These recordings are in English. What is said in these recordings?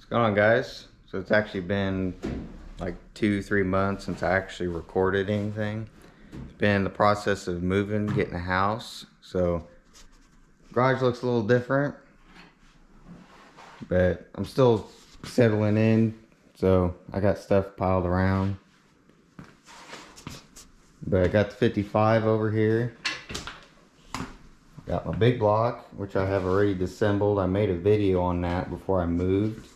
Going on, guys? So it's actually been like 2-3 months since I actually recorded anything. It's been the process of moving, getting a house. So garage looks a little different, but I'm still settling in. So I got stuff piled around, but I got the 55 over here. Got my big block, which I have already disassembled. I made a video on that before I moved,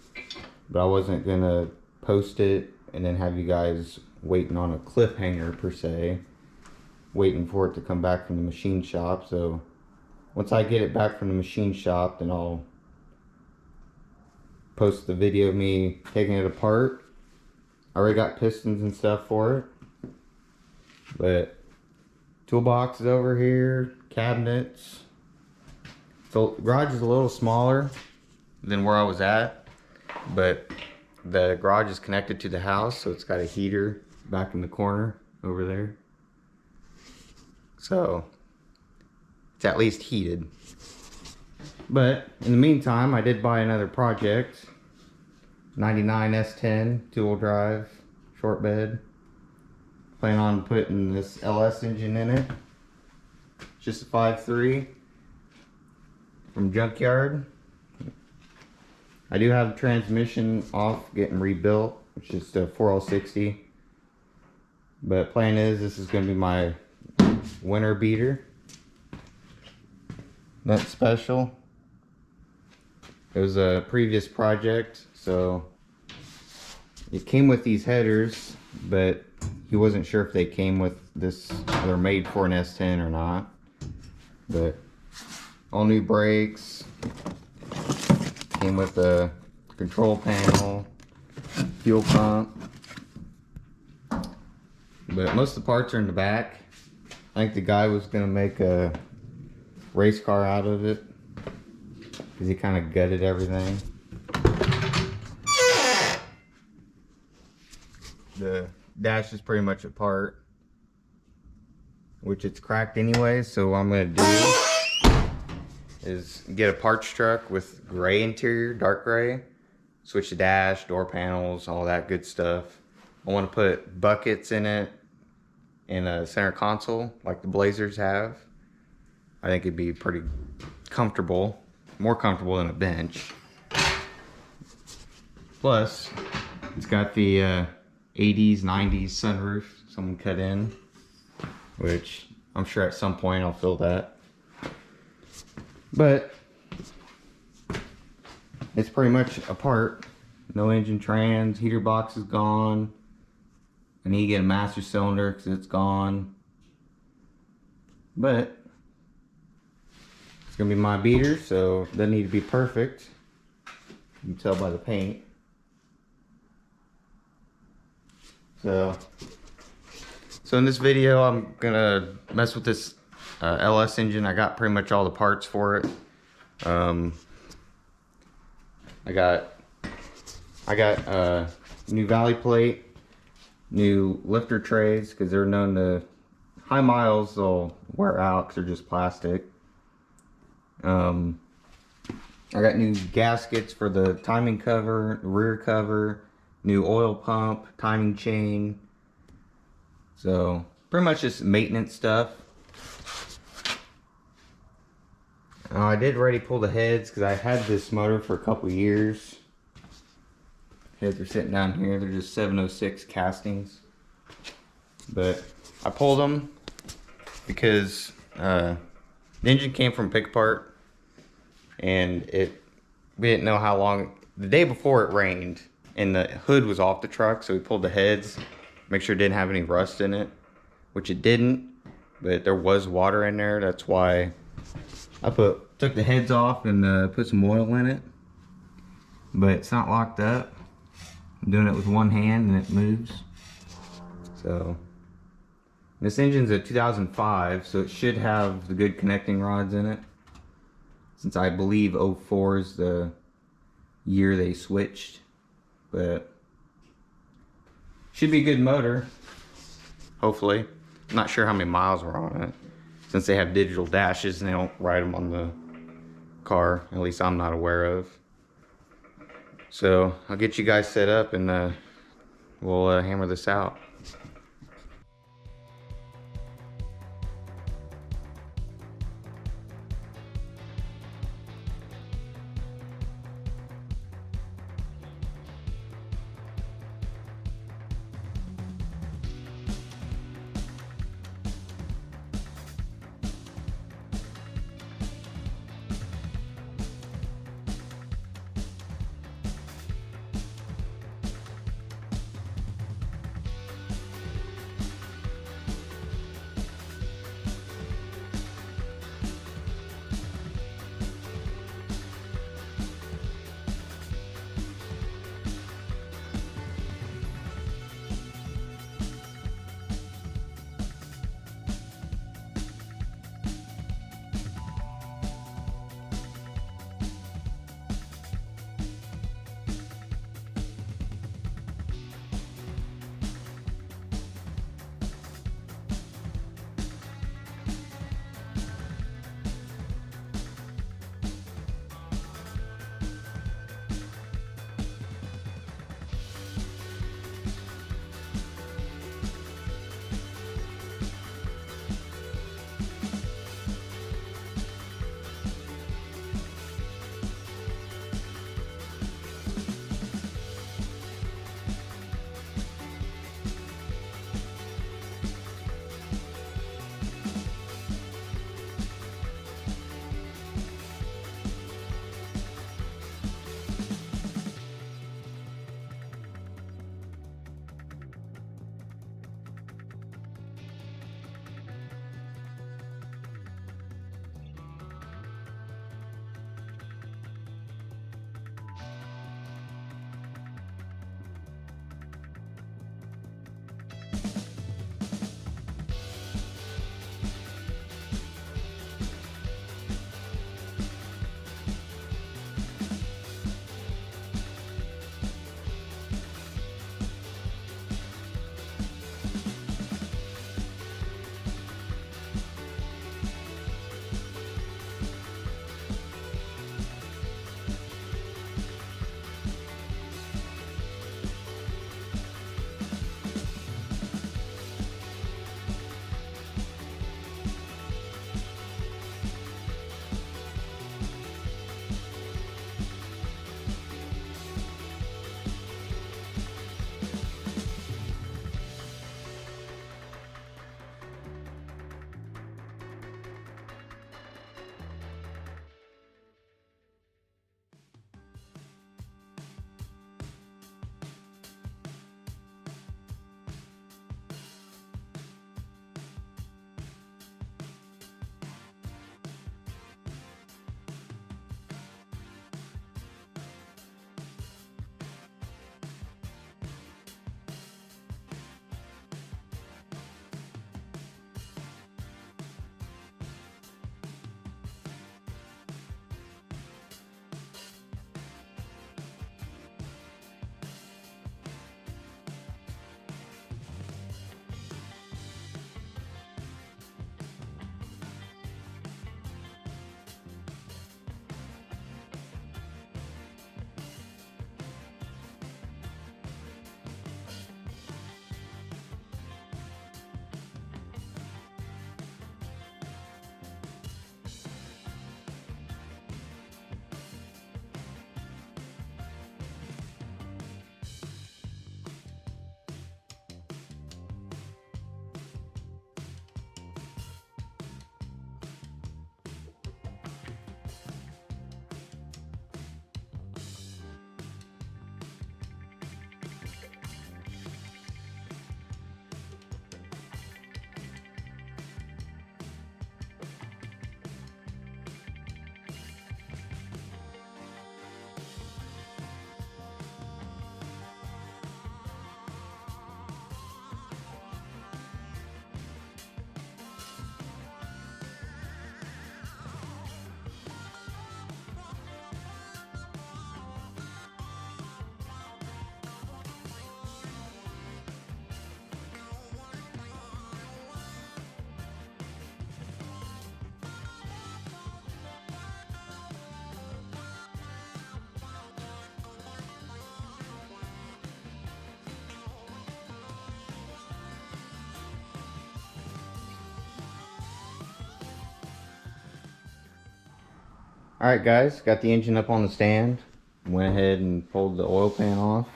but I wasn't gonna post it and then have you guys waiting on a cliffhanger per se, waiting for it to come back from the machine shop. So once I get it back from the machine shop, then I'll post the video of me taking it apart. I already got pistons and stuff for it, but toolbox is over here, cabinets. So garage is a little smaller than where I was at, but the garage is connected to the house, so it's got a heater back in the corner over there. So it's at least heated. But in the meantime, I did buy another project. 99 S10 2-wheel drive short bed. Plan on putting this LS engine in it. Just a 5.3 from Junkyard. I do have the transmission off, getting rebuilt, which is the 4060. But plan is, this is going to be my winter beater. Nothing special. It was a previous project, so it came with these headers, but he wasn't sure if they came with this, they're made for an S10 or not. But all new brakes, came with a control panel, fuel pump, but most of the parts are in the back. I think the guy was gonna make a race car out of it because he kind of gutted everything. The dash is pretty much apart, which it's cracked anyway, so what I'm gonna do is get a parts truck with gray interior, dark gray, switch the dash, door panels, all that good stuff. I want to put buckets in it and a center console like the Blazers have. I think it'd be pretty comfortable, more comfortable than a bench. Plus, it's got the 80s, 90s sunroof someone cut in, which I'm sure at some point I'll fill that. But it's pretty much apart. No engine trans, heater box is gone. I need to get a master cylinder because it's gone. But it's gonna be my beater, so it doesn't need to be perfect. You can tell by the paint. So in this video, I'm gonna mess with this LS engine. I got pretty much all the parts for it. I got new valley plate, new lifter trays, because they're known to high miles they'll wear out because they're just plastic. I got new gaskets for the timing cover, rear cover, new oil pump, timing chain. So pretty much just maintenance stuff. I did already pull the heads because I had this motor for a couple years. Heads are sitting down here. They're just 706 castings. But I pulled them because the engine came from pick apart, and we didn't know how long. The day before it rained and the hood was off the truck, so we pulled the heads, make sure it didn't have any rust in it, which it didn't, but there was water in there. That's why I took the heads off and put some oil in it, but it's not locked up. I'm doing it with one hand and it moves. So this engine's a 2005, so it should have the good connecting rods in it, since I believe 04 is the year they switched. But should be a good motor, hopefully. I'm not sure how many miles were on it, since they have digital dashes and they don't write them on the car, at least I'm not aware of. So I'll get you guys set up and we'll hammer this out. Alright guys, got the engine up on the stand. Went ahead and pulled the oil pan off,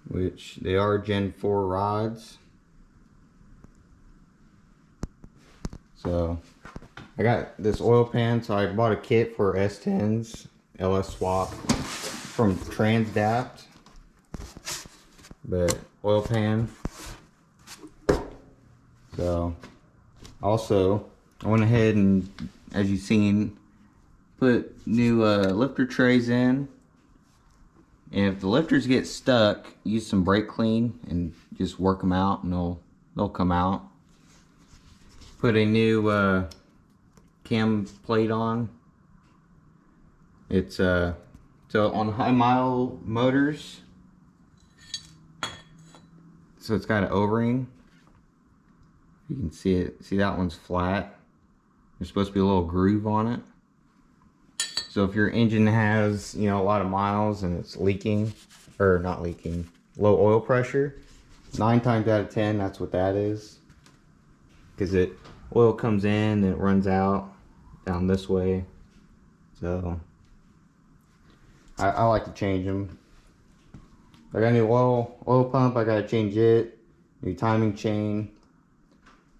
which they are Gen 4 rods. So I got this oil pan, so I bought a kit for S10s LS swap from Transdapt. But oil pan. So also I went ahead and, as you've seen, put new lifter trays in. And if the lifters get stuck, use some brake clean and just work them out, and they'll come out. Put a new cam plate on. It's so on high mile motors, so it's got an O-ring. You can see it. See, that one's flat. There's supposed to be a little groove on it. So if your engine has, you know, a lot of miles and it's leaking, or not leaking, low oil pressure, 9 times out of 10, that's what that is. Because oil comes in and it runs out down this way. So I like to change them. I got a new oil pump, I gotta change it. New timing chain.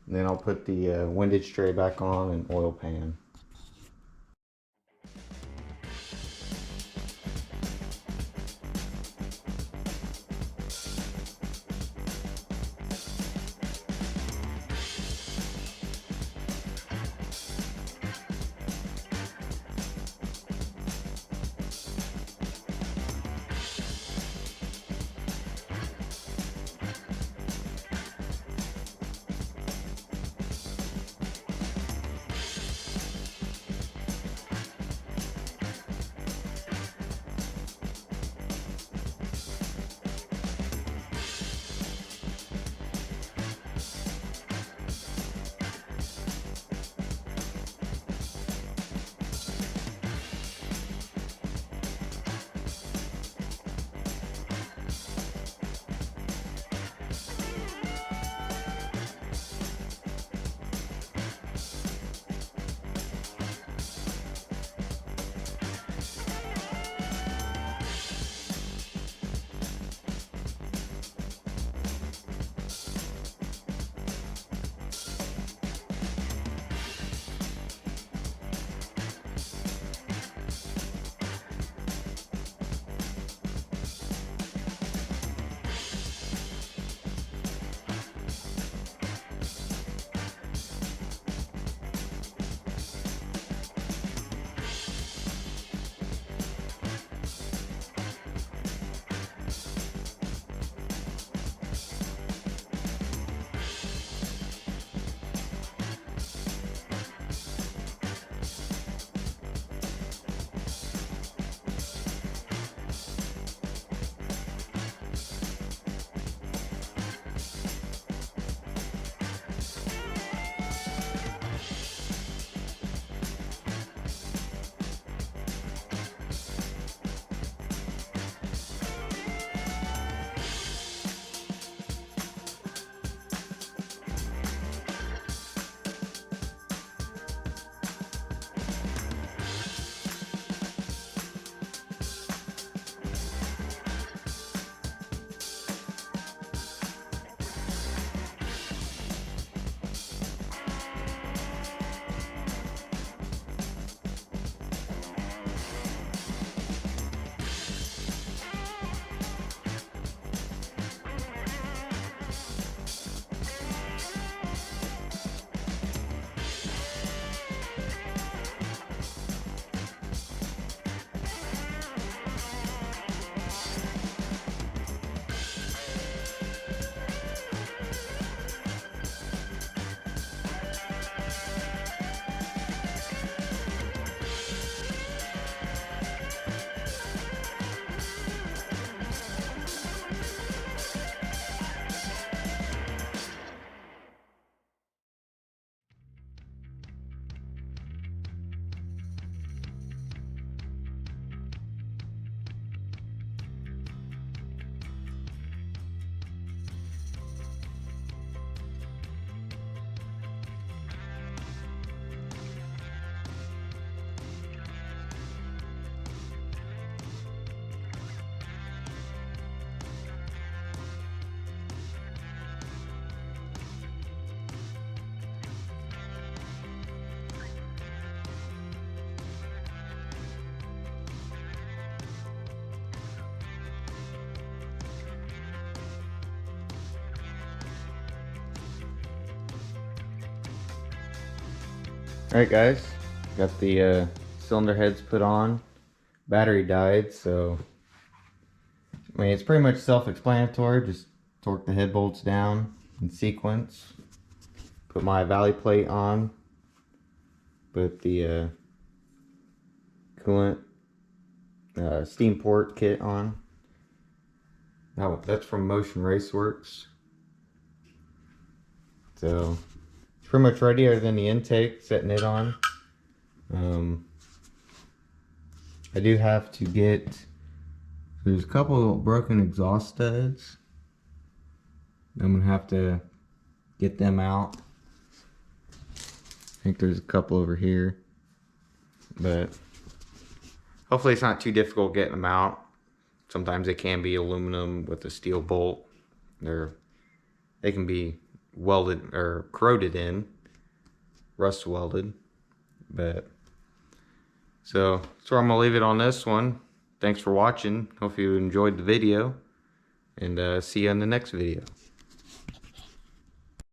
And then I'll put the windage tray back on and oil pan. Alright guys, got the cylinder heads put on. Battery died, so I mean it's pretty much self-explanatory. Just torque the head bolts down in sequence. Put my valley plate on. Put the coolant steam port kit on. Now that's from Motion Raceworks. So it's pretty much ready other than the intake, setting it on. I do have to get, there's a couple broken exhaust studs. I'm gonna have to get them out. I think there's a couple over here, but hopefully it's not too difficult getting them out. Sometimes they can be aluminum with a steel bolt. They can be welded or corroded in, rust welded. But so I'm gonna leave it on this one. Thanks for watching. Hope you enjoyed the video, and see you in the next video.